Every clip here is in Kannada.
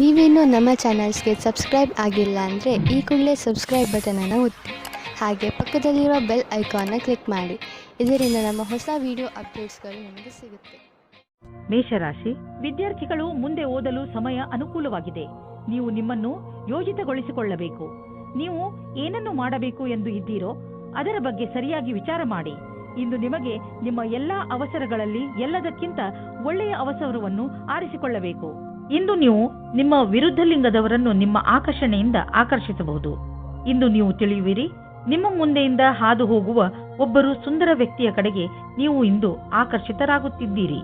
ನೀವೇನೂ ನಮ್ಮ ಚಾನಲ್ಸ್ಗೆ ಸಬ್ಸ್ಕ್ರೈಬ್ ಆಗಿಲ್ಲ ಅಂದರೆ ಈ ಕೂಡಲೇ ಸಬ್ಸ್ಕ್ರೈಬ್ ಬಟನನ್ನು ಒತ್ತಿ, ಹಾಗೆ ಪಕ್ಕದಲ್ಲಿರುವ ಬೆಲ್ ಐಕಾನ್ನ ಕ್ಲಿಕ್ ಮಾಡಿ. ಇದರಿಂದ ನಮ್ಮ ಹೊಸ ವಿಡಿಯೋ ಅಪ್ಡೇಟ್ಸ್ಗಳು ನಿಮಗೆ ಸಿಗುತ್ತೆ. ಮೇಷರಾಶಿ, ವಿದ್ಯಾರ್ಥಿಗಳು ಮುಂದೆ ಓದಲು ಸಮಯ ಅನುಕೂಲವಾಗಿದೆ. ನೀವು ನಿಮ್ಮನ್ನು ಯೋಜಿತಗೊಳಿಸಿಕೊಳ್ಳಬೇಕು. ನೀವು ಏನನ್ನು ಮಾಡಬೇಕು ಎಂದು ಇದ್ದೀರೋ ಅದರ ಬಗ್ಗೆ ಸರಿಯಾಗಿ ವಿಚಾರ ಮಾಡಿ. ಇಂದು ನಿಮಗೆ ನಿಮ್ಮ ಎಲ್ಲಾ ಅವಸರಗಳಲ್ಲಿ ಎಲ್ಲದಕ್ಕಿಂತ ಒಳ್ಳೆಯ ಅವಸರವನ್ನು ಆರಿಸಿಕೊಳ್ಳಬೇಕು. ಇಂದು ನೀವು ನಿಮ್ಮ ವಿರುದ್ಧ ಲಿಂಗದವರನ್ನು ನಿಮ್ಮ ಆಕರ್ಷಣೆಯಿಂದ ಆಕರ್ಷಿಸಬಹುದು. ಇಂದು ನೀವು ತಿಳಿಯುವಿರಿ, ನಿಮ್ಮ ಮುಂದೆಯಿಂದ ಹಾದು ಹೋಗುವ ಒಬ್ಬರು ಸುಂದರ ವ್ಯಕ್ತಿಯ ಕಡೆಗೆ ನೀವು ಇಂದು ಆಕರ್ಷಿತರಾಗುತ್ತಿದ್ದೀರಿ.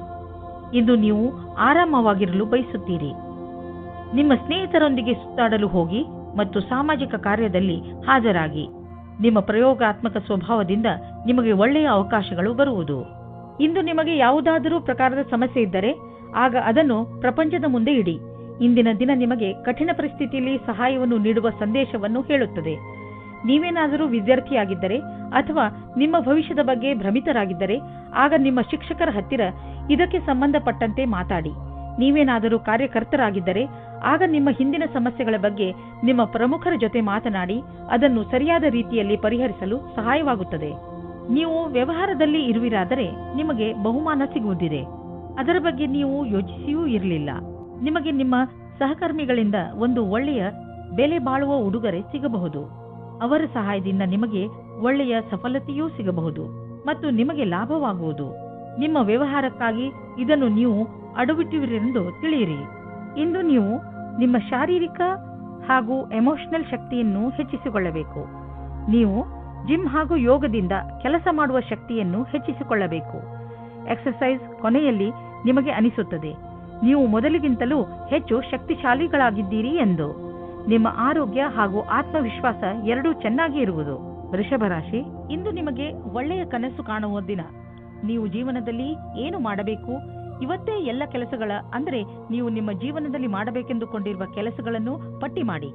ಇಂದು ನೀವು ಆರಾಮವಾಗಿರಲು ಬಯಸುತ್ತೀರಿ. ನಿಮ್ಮ ಸ್ನೇಹಿತರೊಂದಿಗೆ ಸುತ್ತಾಡಲು ಹೋಗಿ ಮತ್ತು ಸಾಮಾಜಿಕ ಕಾರ್ಯದಲ್ಲಿ ಹಾಜರಾಗಿ. ನಿಮ್ಮ ಪ್ರಯೋಗಾತ್ಮಕ ಸ್ವಭಾವದಿಂದ ನಿಮಗೆ ಒಳ್ಳೆಯ ಅವಕಾಶಗಳು ಬರುವುದು. ಇಂದು ನಿಮಗೆ ಯಾವುದಾದರೂ ಪ್ರಕಾರದ ಸಮಸ್ಯೆ ಇದ್ದರೆ ಆಗ ಅದನ್ನು ಪ್ರಪಂಚದ ಮುಂದೆ ಇಡಿ. ಇಂದಿನ ದಿನ ನಿಮಗೆ ಕಠಿಣ ಪರಿಸ್ಥಿತಿಯಲ್ಲಿ ಸಹಾಯವನ್ನು ನೀಡುವ ಸಂದೇಶವನ್ನು ಹೇಳುತ್ತದೆ. ನೀವೇನಾದರೂ ವಿದ್ಯಾರ್ಥಿಯಾಗಿದ್ದರೆ ಅಥವಾ ನಿಮ್ಮ ಭವಿಷ್ಯದ ಬಗ್ಗೆ ಭ್ರಮಿತರಾಗಿದ್ದರೆ ಆಗ ನಿಮ್ಮ ಶಿಕ್ಷಕರ ಹತ್ತಿರ ಇದಕ್ಕೆ ಸಂಬಂಧಪಟ್ಟಂತೆ ಮಾತಾಡಿ. ನೀವೇನಾದರೂ ಕಾರ್ಯಕರ್ತರಾಗಿದ್ದರೆ ಆಗ ನಿಮ್ಮ ಹಿಂದಿನ ಸಮಸ್ಯೆಗಳ ಬಗ್ಗೆ ನಿಮ್ಮ ಪ್ರಮುಖರ ಜೊತೆ ಮಾತನಾಡಿ ಅದನ್ನು ಸರಿಯಾದ ರೀತಿಯಲ್ಲಿ ಪರಿಹರಿಸಲು ಸಹಾಯವಾಗುತ್ತದೆ. ನೀವು ವ್ಯವಹಾರದಲ್ಲಿ ಇರುವಿರಾದರೆ ನಿಮಗೆ ಬಹುಮಾನ ಸಿಗುವುದಿದೆ. ಅದರ ಬಗ್ಗೆ ನೀವು ಯೋಚಿಸಿಯೂ ಇರಲಿಲ್ಲ. ನಿಮಗೆ ನಿಮ್ಮ ಸಹಕರ್ಮಿಗಳಿಂದ ಒಂದು ಒಳ್ಳೆಯ ಬೆಲೆ ಬಾಳುವ ಉಡುಗೊರೆ ಸಿಗಬಹುದು. ಅವರ ಸಹಾಯದಿಂದ ನಿಮಗೆ ಒಳ್ಳೆಯ ಸಫಲತೆಯೂ ಸಿಗಬಹುದು ಮತ್ತು ನಿಮಗೆ ಲಾಭವಾಗುವುದು. ನಿಮ್ಮ ವ್ಯವಹಾರಕ್ಕಾಗಿ ಇದನ್ನು ನೀವು ಅಡವಿಟ್ಟಿರುವಿರೆಂದು ತಿಳಿಯಿರಿ. ಇಂದು ನೀವು ನಿಮ್ಮ ಶಾರೀರಿಕ ಹಾಗೂ ಎಮೋಷನಲ್ ಶಕ್ತಿಯನ್ನು ಹೆಚ್ಚಿಸಿಕೊಳ್ಳಬೇಕು. ನೀವು ಜಿಮ್ ಹಾಗೂ ಯೋಗದಿಂದ ಕೆಲಸ ಮಾಡುವ ಶಕ್ತಿಯನ್ನು ಹೆಚ್ಚಿಸಿಕೊಳ್ಳಬೇಕು. ಎಕ್ಸರ್ಸೈಸ್ ಕೊನೆಯಲ್ಲಿ ನಿಮಗೆ ಅನಿಸುತ್ತದೆ ನೀವು ಮೊದಲಿಗಿಂತಲೂ ಹೆಚ್ಚು ಶಕ್ತಿಶಾಲಿಗಳಾಗಿದ್ದೀರಿ ಎಂದು. ನಿಮ್ಮ ಆರೋಗ್ಯ ಹಾಗೂ ಆತ್ಮವಿಶ್ವಾಸ ಎರಡೂ ಚೆನ್ನಾಗಿ ಇರುವುದು. ವೃಷಭ ರಾಶಿ, ಇಂದು ನಿಮಗೆ ಒಳ್ಳೆಯ ಕನಸು ಕಾಣುವ ದಿನ. ನೀವು ಜೀವನದಲ್ಲಿ ಏನು ಮಾಡಬೇಕು, ಇವತ್ತೇ ಎಲ್ಲ ಕೆಲಸಗಳ ಅಂದರೆ ನೀವು ನಿಮ್ಮ ಜೀವನದಲ್ಲಿ ಮಾಡಬೇಕೆಂದುಕೊಂಡಿರುವ ಕೆಲಸಗಳನ್ನು ಪಟ್ಟಿ ಮಾಡಿ.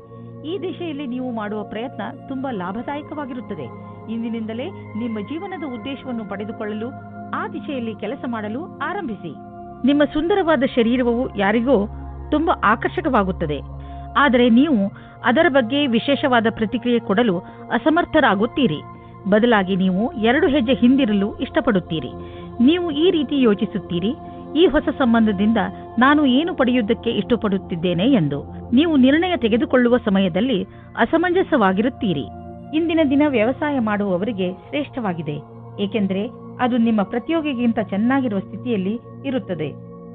ಈ ದಿಶೆಯಲ್ಲಿ ನೀವು ಮಾಡುವ ಪ್ರಯತ್ನ ತುಂಬಾ ಲಾಭದಾಯಕವಾಗಿರುತ್ತದೆ. ಇಂದಿನಿಂದಲೇ ನಿಮ್ಮ ಜೀವನದ ಉದ್ದೇಶವನ್ನು ಪಡೆದುಕೊಳ್ಳಲು ಆ ದಿಶೆಯಲ್ಲಿ ಕೆಲಸ ಮಾಡಲು ಆರಂಭಿಸಿ. ನಿಮ್ಮ ಸುಂದರವಾದ ಶರೀರವು ಯಾರಿಗೂ ತುಂಬಾ ಆಕರ್ಷಕವಾಗುತ್ತದೆ, ಆದರೆ ನೀವು ಅದರ ಬಗ್ಗೆ ವಿಶೇಷವಾದ ಪ್ರತಿಕ್ರಿಯೆ ಕೊಡಲು ಅಸಮರ್ಥರಾಗುತ್ತೀರಿ. ಬದಲಾಗಿ ನೀವು 2 ಹೆಜ್ಜೆ ಹಿಂದಿರಲು ಇಷ್ಟಪಡುತ್ತೀರಿ. ನೀವು ಈ ರೀತಿ ಯೋಚಿಸುತ್ತೀರಿ, ಈ ಹೊಸ ಸಂಬಂಧದಿಂದ ನಾನು ಏನು ಪಡೆಯುವುದಕ್ಕೆ ಇಷ್ಟಪಡುತ್ತಿದ್ದೇನೆ ಎಂದು. ನೀವು ನಿರ್ಣಯ ತೆಗೆದುಕೊಳ್ಳುವ ಸಮಯದಲ್ಲಿ ಅಸಮಂಜಸವಾಗಿರುತ್ತೀರಿ. ಇಂದಿನ ದಿನ ವ್ಯವಸಾಯ ಮಾಡುವವರಿಗೆ ಶ್ರೇಷ್ಠವಾಗಿದೆ, ಏಕೆಂದರೆ ಅದು ನಿಮ್ಮ ಪ್ರತಿಯೋಗಿಗಿಂತ ಚೆನ್ನಾಗಿರುವ ಸ್ಥಿತಿಯಲ್ಲಿ ಇರುತ್ತದೆ.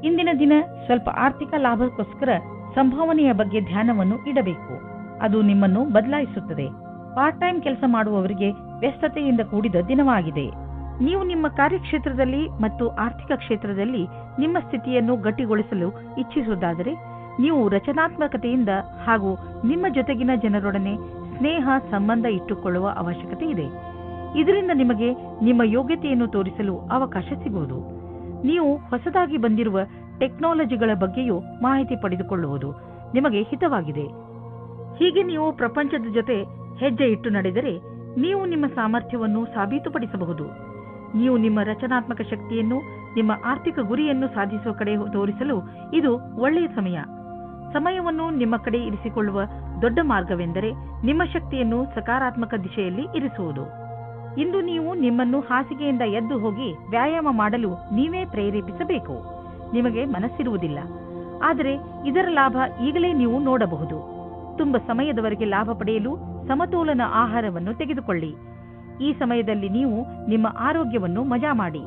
ಇಂದಿನ ದಿನ ಸ್ವಲ್ಪ ಆರ್ಥಿಕ ಲಾಭಕ್ಕೋಸ್ಕರ ಸಂಭಾವನೆಯ ಬಗ್ಗೆ ಧ್ಯಾನವನ್ನು ಇಡಬೇಕು. ಅದು ನಿಮ್ಮನ್ನು ಬದಲಾಯಿಸುತ್ತದೆ. ಪಾರ್ಟ್ ಟೈಮ್ ಕೆಲಸ ಮಾಡುವವರಿಗೆ ವ್ಯಸ್ತತೆಯಿಂದ ಕೂಡಿದ ದಿನವಾಗಿದೆ. ನೀವು ನಿಮ್ಮ ಕಾರ್ಯಕ್ಷೇತ್ರದಲ್ಲಿ ಮತ್ತು ಆರ್ಥಿಕ ಕ್ಷೇತ್ರದಲ್ಲಿ ನಿಮ್ಮ ಸ್ಥಿತಿಯನ್ನು ಗಟ್ಟಿಗೊಳಿಸಲು ಇಚ್ಛಿಸುವುದಾದರೆ ನೀವು ರಚನಾತ್ಮಕತೆಯಿಂದ ಹಾಗೂ ನಿಮ್ಮ ಜೊತೆಗಿನ ಜನರೊಡನೆ ಸ್ನೇಹ ಸಂಬಂಧ ಇಟ್ಟುಕೊಳ್ಳುವ ಅವಶ್ಯಕತೆ ಇದೆ. ಇದರಿಂದ ನಿಮಗೆ ನಿಮ್ಮ ಯೋಗ್ಯತೆಯನ್ನು ತೋರಿಸಲು ಅವಕಾಶ ಸಿಗುವುದು. ನೀವು ಹೊಸದಾಗಿ ಬಂದಿರುವ ಟೆಕ್ನಾಲಜಿಗಳ ಬಗ್ಗೆಯೂ ಮಾಹಿತಿ ಪಡೆದುಕೊಳ್ಳುವುದು ನಿಮಗೆ ಹಿತವಾಗಿದೆ. ಹೀಗೆ ನೀವು ಪ್ರಪಂಚದ ಜೊತೆ ಹೆಜ್ಜೆ ಇಟ್ಟು ನಡೆದರೆ ನೀವು ನಿಮ್ಮ ಸಾಮರ್ಥ್ಯವನ್ನು ಸಾಬೀತುಪಡಿಸಬಹುದು. ನೀವು ನಿಮ್ಮ ರಚನಾತ್ಮಕ ಶಕ್ತಿಯನ್ನು ನಿಮ್ಮ ಆರ್ಥಿಕ ಗುರಿಯನ್ನು ಸಾಧಿಸುವ ಕಡೆ ತೋರಿಸಲು ಇದು ಒಳ್ಳೆಯ ಸಮಯ. ಸಮಯವನ್ನು ನಿಮ್ಮ ಕಡೆ ಇರಿಸಿಕೊಳ್ಳುವ ದೊಡ್ಡ ಮಾರ್ಗವೆಂದರೆ ನಿಮ್ಮ ಶಕ್ತಿಯನ್ನು ಸಕಾರಾತ್ಮಕ ದಿಶೆಯಲ್ಲಿ ಇರಿಸುವುದು. ಇಂದು ನೀವು ನಿಮ್ಮನ್ನು ಹಾಸಿಗೆಯಿಂದ ಎದ್ದು ಹೋಗಿ ವ್ಯಾಯಾಮ ಮಾಡಲು ನೀವೇ ಪ್ರೇರೇಪಿಸಬೇಕು. ನಿಮಗೆ ಮನಸ್ಸಿರುವುದಿಲ್ಲ, ಆದರೆ ಇದರ ಲಾಭ ಈಗಲೇ ನೀವು ನೋಡಬಹುದು. ತುಂಬ ಸಮಯದವರೆಗೆ ಲಾಭ ಪಡೆಯಲು ಸಮತೋಲನ ಆಹಾರವನ್ನು ತೆಗೆದುಕೊಳ್ಳಿ. ಈ ಸಮಯದಲ್ಲಿ ನೀವು ನಿಮ್ಮ ಆರೋಗ್ಯವನ್ನು ಮಜಾ ಮಾಡಿ.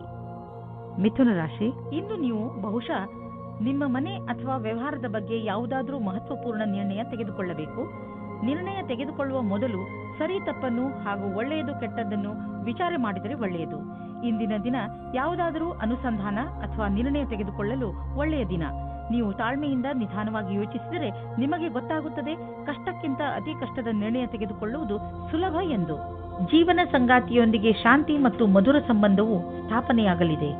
ಮಿಥುನ ರಾಶಿ, ಇಂದು ನೀವು ಬಹುಶಃ ನಿಮ್ಮ ಮನೆ ಅಥವಾ ವ್ಯವಹಾರದ ಬಗ್ಗೆ ಯಾವುದಾದರೂ ಮಹತ್ವಪೂರ್ಣ ನಿರ್ಣಯ ತೆಗೆದುಕೊಳ್ಳಬೇಕು. ನಿರ್ಣಯ ತೆಗೆದುಕೊಳ್ಳುವ ಮೊದಲು ಸರಿ ತಪ್ಪನ್ನು ಹಾಗೂ ಒಳ್ಳೆಯದು ಕೆಟ್ಟದ್ದನ್ನು ವಿಚಾರ ಮಾಡಿದರೆ ಒಳ್ಳೆಯದು. ಇಂದಿನ ದಿನ ಯಾವುದಾದರೂ ಅನುಸಂಧಾನ ಅಥವಾ ನಿರ್ಣಯ ತೆಗೆದುಕೊಳ್ಳಲು ಒಳ್ಳೆಯ ದಿನ. ನೀವು ತಾಳ್ಮೆಯಿಂದ ನಿಧಾನವಾಗಿ ಯೋಚಿಸಿದರೆ ನಿಮಗೆ ಗೊತ್ತಾಗುತ್ತದೆ ಕಷ್ಟಕ್ಕಿಂತ ಅತಿ ಕಷ್ಟದ ನಿರ್ಣಯ ತೆಗೆದುಕೊಳ್ಳುವುದು ಸುಲಭ ಎಂದು. ಜೀವನ ಸಂಗಾತಿಯೊಂದಿಗೆ ಶಾಂತಿ ಮತ್ತು ಮಧುರ ಸಂಬಂಧವು ಸ್ಥಾಪನೆಯಾಗಲಿದೆ.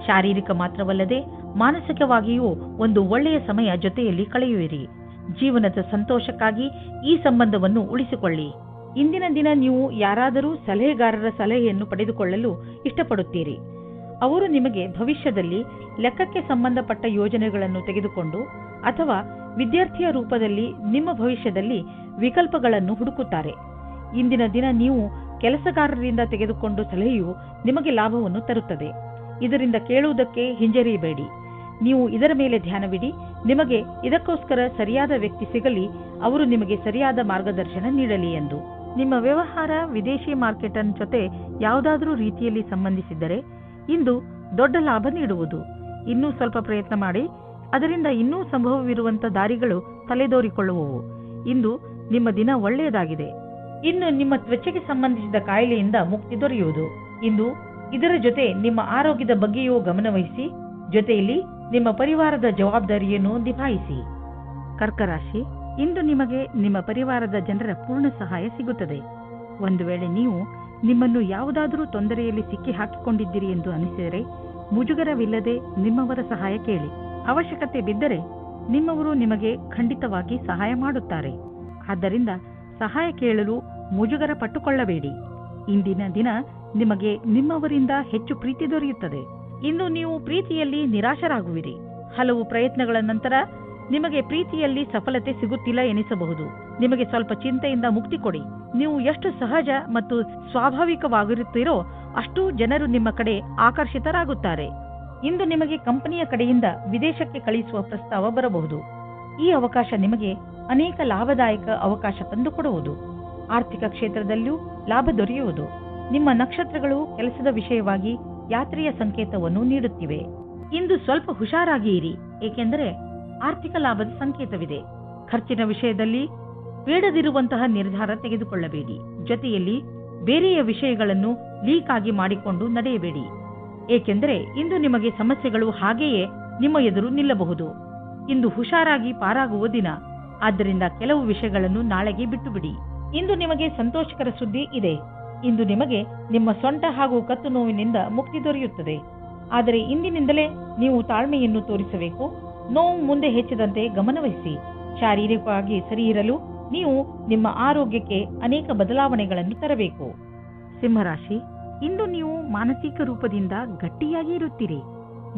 ಶಾರೀರಿಕ ಮಾತ್ರವಲ್ಲದೆ ಮಾನಸಿಕವಾಗಿಯೂ ಒಂದು ಒಳ್ಳೆಯ ಸಮಯ ಜೊತೆಯಲ್ಲಿ ಕಳೆಯುವಿರಿ. ಜೀವನದ ಸಂತೋಷಕ್ಕಾಗಿ ಈ ಸಂಬಂಧವನ್ನು ಉಳಿಸಿಕೊಳ್ಳಿ. ಇಂದಿನ ದಿನ ನೀವು ಯಾರಾದರೂ ಸಲಹೆಗಾರರ ಸಲಹೆಯನ್ನು ಪಡೆದುಕೊಳ್ಳಲು ಇಷ್ಟಪಡುತ್ತೀರಿ. ಅವರು ನಿಮಗೆ ಭವಿಷ್ಯದಲ್ಲಿ ಲೆಕ್ಕಕ್ಕೆ ಸಂಬಂಧಪಟ್ಟ ಯೋಜನೆಗಳನ್ನು ತೆಗೆದುಕೊಂಡು ಅಥವಾ ವಿದ್ಯಾರ್ಥಿಯ ರೂಪದಲ್ಲಿ ನಿಮ್ಮ ಭವಿಷ್ಯದಲ್ಲಿ ವಿಕಲ್ಪಗಳನ್ನು ಹುಡುಕುತ್ತಾರೆ. ಇಂದಿನ ದಿನ ನೀವು ಕೆಲಸಗಾರರಿಂದ ತೆಗೆದುಕೊಂಡು ಸಲಹೆಯು ನಿಮಗೆ ಲಾಭವನ್ನು ತರುತ್ತದೆ. ಇದರಿಂದ ಕೇಳುವುದಕ್ಕೆ ಹಿಂಜರಿಯಬೇಡಿ. ನೀವು ಇದರ ಮೇಲೆ ಧ್ಯಾನವಿಡಿ. ನಿಮಗೆ ಇದಕ್ಕೋಸ್ಕರ ಸರಿಯಾದ ವ್ಯಕ್ತಿ ಸಿಗಲಿ, ಅವರು ನಿಮಗೆ ಸರಿಯಾದ ಮಾರ್ಗದರ್ಶನ ನೀಡಲಿ ಎಂದು. ನಿಮ್ಮ ವ್ಯವಹಾರ ವಿದೇಶಿ ಮಾರ್ಕೆಟ್ ಜೊತೆ ಯಾವುದಾದರೂ ರೀತಿಯಲ್ಲಿ ಸಂಬಂಧಿಸಿದ್ದರೆ ಇಂದು ದೊಡ್ಡ ಲಾಭ ನೀಡುವುದು. ಇನ್ನೂ ಸ್ವಲ್ಪ ಪ್ರಯತ್ನ ಮಾಡಿ, ಅದರಿಂದ ಇನ್ನೂ ಸಂಭವವಿರುವಂತಹ ದಾರಿಗಳು ತಲೆದೋರಿಕೊಳ್ಳುವವು. ಇಂದು ನಿಮ್ಮ ದಿನ ಒಳ್ಳೆಯದಾಗಿದೆ. ಇನ್ನು ನಿಮ್ಮ ತ್ವಚೆಗೆ ಸಂಬಂಧಿಸಿದ ಕಾಯಿಲೆಯಿಂದ ಮುಕ್ತಿ ದೊರೆಯುವುದು. ಇಂದು ಇದರ ಜೊತೆ ನಿಮ್ಮ ಆರೋಗ್ಯದ ಬಗ್ಗೆಯೂ ಗಮನವಹಿಸಿ, ಜೊತೆಯಲ್ಲಿ ನಿಮ್ಮ ಪರಿವಾರದ ಜವಾಬ್ದಾರಿಯನ್ನು ನಿಭಾಯಿಸಿ. ಕರ್ಕರಾಶಿ, ಇಂದು ನಿಮಗೆ ನಿಮ್ಮ ಪರಿವಾರದ ಜನರ ಪೂರ್ಣ ಸಹಾಯ ಸಿಗುತ್ತದೆ. ಒಂದು ವೇಳೆ ನೀವು ನಿಮ್ಮನ್ನು ಯಾವುದಾದರೂ ತೊಂದರೆಯಲ್ಲಿ ಸಿಕ್ಕಿ ಹಾಕಿಕೊಂಡಿದ್ದೀರಿ ಎಂದು ಅನಿಸಿದರೆ ಮುಜುಗರವಿಲ್ಲದೆ ನಿಮ್ಮವರ ಸಹಾಯ ಕೇಳಿ. ಅವಶ್ಯಕತೆ ಬಿದ್ದರೆ ನಿಮ್ಮವರು ನಿಮಗೆ ಖಂಡಿತವಾಗಿ ಸಹಾಯ ಮಾಡುತ್ತಾರೆ. ಆದ್ದರಿಂದ ಸಹಾಯ ಕೇಳಲು ಮುಜುಗರ ಪಟ್ಟುಕೊಳ್ಳಬೇಡಿ. ಇಂದಿನ ದಿನ ನಿಮಗೆ ನಿಮ್ಮವರಿಂದ ಹೆಚ್ಚು ಪ್ರೀತಿ ದೊರೆಯುತ್ತದೆ. ಇಂದು ನೀವು ಪ್ರೀತಿಯಲ್ಲಿ ನಿರಾಶರಾಗುವಿರಿ. ಹಲವು ಪ್ರಯತ್ನಗಳ ನಂತರ ನಿಮಗೆ ಪ್ರೀತಿಯಲ್ಲಿ ಸಫಲತೆ ಸಿಗುತ್ತಿಲ್ಲ ಎನಿಸಬಹುದು. ನಿಮಗೆ ಸ್ವಲ್ಪ ಚಿಂತೆಯಿಂದ ಮುಕ್ತಿ ಕೊಡಿ. ನೀವು ಎಷ್ಟು ಸಹಜ ಮತ್ತು ಸ್ವಾಭಾವಿಕವಾಗಿರುತ್ತೀರೋ ಅಷ್ಟು ಜನರು ನಿಮ್ಮ ಕಡೆ ಆಕರ್ಷಿತರಾಗುತ್ತಾರೆ. ಇಂದು ನಿಮಗೆ ಕಂಪನಿಯ ಕಡೆಯಿಂದ ವಿದೇಶಕ್ಕೆ ಕಳಿಸುವ ಪ್ರಸ್ತಾವ ಬರಬಹುದು. ಈ ಅವಕಾಶ ನಿಮಗೆ ಅನೇಕ ಲಾಭದಾಯಕ ಅವಕಾಶ ತಂದುಕೊಡುವುದು. ಆರ್ಥಿಕ ಕ್ಷೇತ್ರದಲ್ಲೂ ಲಾಭ ದೊರೆಯುವುದು. ನಿಮ್ಮ ನಕ್ಷತ್ರಗಳು ಕೆಲಸದ ವಿಷಯವಾಗಿ ಯಾತ್ರೆಯ ಸಂಕೇತವನ್ನು ನೀಡುತ್ತಿವೆ. ಇಂದು ಸ್ವಲ್ಪ ಹುಷಾರಾಗಿ ಇರಿ, ಏಕೆಂದರೆ ಆರ್ಥಿಕ ಲಾಭದ ಸಂಕೇತವಿದೆ. ಖರ್ಚಿನ ವಿಷಯದಲ್ಲಿ ಬೇಡದಿರುವಂತಹ ನಿರ್ಧಾರ ತೆಗೆದುಕೊಳ್ಳಬೇಡಿ. ಜೊತೆಯಲ್ಲಿ ಬೇರೆಯ ವಿಷಯಗಳನ್ನು ಲೀಕ್ ಆಗಿ ಮಾಡಿಕೊಂಡು ನಡೆಯಬೇಡಿ, ಏಕೆಂದರೆ ಇಂದು ನಿಮಗೆ ಸಮಸ್ಯೆಗಳು ಹಾಗೆಯೇ ನಿಮ್ಮ ಎದುರು ನಿಲ್ಲಬಹುದು. ಇಂದು ಹುಷಾರಾಗಿ ಪಾರಾಗುವ ದಿನ. ಆದ್ದರಿಂದ ಕೆಲವು ವಿಷಯಗಳನ್ನು ನಾಳೆಗೆ ಬಿಟ್ಟು ಬಿಡಿ. ಇಂದು ನಿಮಗೆ ಸಂತೋಷಕರ ಸುದ್ದಿ ಇದೆ. ಇಂದು ನಿಮಗೆ ನಿಮ್ಮ ಸೊಂಟ ಹಾಗೂ ಕತ್ತು ನೋವಿನಿಂದ ಮುಕ್ತಿ ದೊರೆಯುತ್ತದೆ. ಆದರೆ ಇಂದಿನಿಂದಲೇ ನೀವು ತಾಳ್ಮೆಯನ್ನು ತೋರಿಸಬೇಕು. ನೋವು ಮುಂದೆ ಹೆಚ್ಚಿದಂತೆ ಗಮನವಹಿಸಿ. ಶಾರೀರಿಕವಾಗಿ ಸರಿ ಇರಲು ನೀವು ನಿಮ್ಮ ಆರೋಗ್ಯಕ್ಕೆ ಅನೇಕ ಬದಲಾವಣೆಗಳನ್ನು ತರಬೇಕು. ಸಿಂಹರಾಶಿ, ಇಂದು ನೀವು ಮಾನಸಿಕ ರೂಪದಿಂದ ಗಟ್ಟಿಯಾಗಿ ಇರುತ್ತೀರಿ.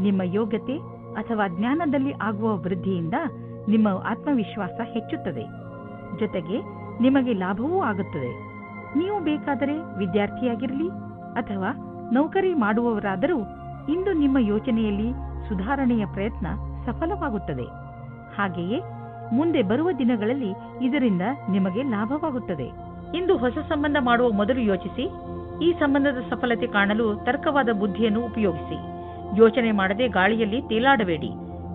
ನಿಮ್ಮ ಯೋಗ್ಯತೆ ಅಥವಾ ಜ್ಞಾನದಲ್ಲಿ ಆಗುವ ವೃದ್ಧಿಯಿಂದ ನಿಮ್ಮ ಆತ್ಮವಿಶ್ವಾಸ ಹೆಚ್ಚುತ್ತದೆ. ಜೊತೆಗೆ ನಿಮಗೆ ಲಾಭವೂ ಆಗುತ್ತದೆ. ನೀವು ಬೇಕಾದರೆ ವಿದ್ಯಾರ್ಥಿಯಾಗಿರಲಿ ಅಥವಾ ನೌಕರಿ ಮಾಡುವವರಾದರೂ ಇಂದು ನಿಮ್ಮ ಯೋಚನೆಯಲ್ಲಿ ಸುಧಾರಣೆಯ ಪ್ರಯತ್ನ ಸಫಲವಾಗುತ್ತದೆ. ಹಾಗೆಯೇ ಮುಂದೆ ಬರುವ ದಿನಗಳಲ್ಲಿ ಇದರಿಂದ ನಿಮಗೆ ಲಾಭವಾಗುತ್ತದೆ. ಇಂದು ಹೊಸ ಸಂಬಂಧ ಮಾಡುವ ಮೊದಲು ಯೋಚಿಸಿ. ಈ ಸಂಬಂಧದ ಸಫಲತೆ ಕಾಣಲು ತರ್ಕವಾದ ಬುದ್ಧಿಯನ್ನು ಉಪಯೋಗಿಸಿ. ಯೋಚನೆ ಮಾಡದೆ ಗಾಳಿಯಲ್ಲಿ ತೇಲಾಡಬೇಡಿ.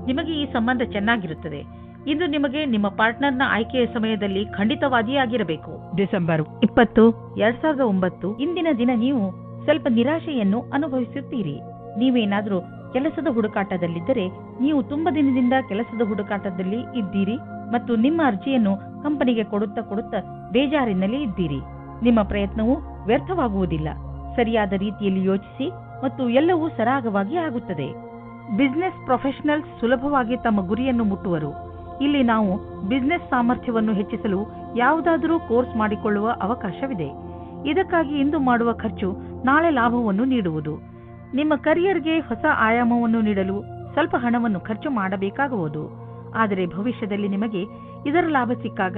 ನಿಮಗೆ ಈ ಸಂಬಂಧ ಚೆನ್ನಾಗಿರುತ್ತದೆ. ಇಂದು ನಿಮಗೆ ನಿಮ್ಮ ಪಾರ್ಟ್ನರ್ನ ಆಯ್ಕೆಯ ಸಮಯದಲ್ಲಿ ಖಂಡಿತವಾದಿಯಾಗಿರಬೇಕು. ಡಿಸೆಂಬರ್ 20, 2009 ಇಂದಿನ ದಿನ ನೀವು ಸ್ವಲ್ಪ ನಿರಾಶೆಯನ್ನು ಅನುಭವಿಸುತ್ತೀರಿ. ನೀವೇನಾದರೂ ಕೆಲಸದ ಹುಡುಕಾಟದಲ್ಲಿದ್ದರೆ ನೀವು ತುಂಬಾ ದಿನದಿಂದ ಕೆಲಸದ ಹುಡುಕಾಟದಲ್ಲಿ ಇದ್ದೀರಿ ಮತ್ತು ನಿಮ್ಮ ಅರ್ಜಿಯನ್ನು ಕಂಪನಿಗೆ ಕೊಡುತ್ತಾ ಬೇಜಾರಿನಲ್ಲಿ ಇದ್ದೀರಿ. ನಿಮ್ಮ ಪ್ರಯತ್ನವು ವ್ಯರ್ಥವಾಗುವುದಿಲ್ಲ. ಸರಿಯಾದ ರೀತಿಯಲ್ಲಿ ಯೋಚಿಸಿ ಮತ್ತು ಎಲ್ಲವೂ ಸರಾಗವಾಗಿ ಆಗುತ್ತದೆ. ಬಿಸಿನೆಸ್ ಪ್ರೊಫೆಷನಲ್ಸ್ ಸುಲಭವಾಗಿ ತಮ್ಮ ಗುರಿಯನ್ನು ಮುಟ್ಟುವರು. ಇಲ್ಲಿ ನಾವು ಬಿಸಿನೆಸ್ ಸಾಮರ್ಥ್ಯವನ್ನು ಹೆಚ್ಚಿಸಲು ಯಾವುದಾದರೂ ಕೋರ್ಸ್ ಮಾಡಿಕೊಳ್ಳುವ ಅವಕಾಶವಿದೆ. ಇದಕ್ಕಾಗಿ ಇಂದು ಮಾಡುವ ಖರ್ಚು ನಾಳೆ ಲಾಭವನ್ನು ನೀಡುವುದು. ನಿಮ್ಮ ಕರಿಯರ್ಗೆ ಹೊಸ ಆಯಾಮವನ್ನು ನೀಡಲು ಸ್ವಲ್ಪ ಹಣವನ್ನು ಖರ್ಚು ಮಾಡಬೇಕಾಗುವುದು. ಆದರೆ ಭವಿಷ್ಯದಲ್ಲಿ ನಿಮಗೆ ಇದರ ಲಾಭ ಸಿಕ್ಕಾಗ